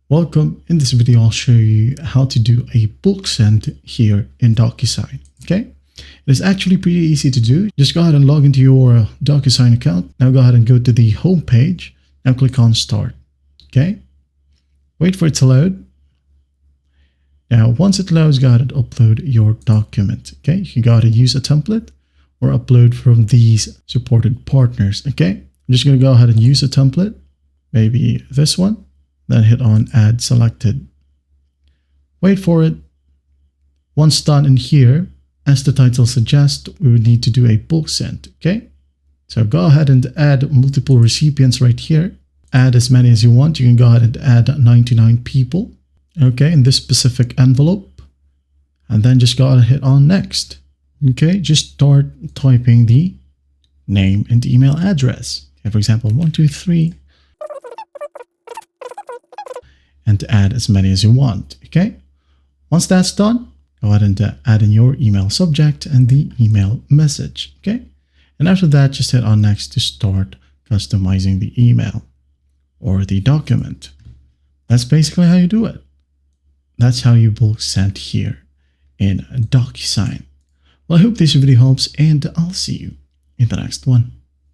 Welcome. In this video, I'll show you how to do a bulk send here in DocuSign. Okay, it is actually pretty easy to do. Just go ahead and log into your DocuSign account. Now go ahead and go to the home page. Now click on Start. Okay, wait for it to load. Now once it loads, go ahead and upload your document. Okay, you can go ahead and use a template or upload from these supported partners. Okay, I'm just going to go ahead and use a template, maybe this one. Then hit on Add Selected. Wait for it. Once done in here, as the title suggests, we would need to do a bulk send. Okay, so go ahead and add multiple recipients right here. Add as many as you want. You can go ahead and add 99 people. Okay, in this specific envelope. And then just go ahead and hit on Next. Okay, just start typing the name and email address. Okay, for example, 123. And add as many as you want. Okay, once that's done, go ahead and add in your email subject and the email message. Okay, and after that, just hit on Next to start customizing the email or the document. That's basically how you do it. That's how you bulk send here in DocuSign. Well, I hope this video helps, and I'll see you in the next one.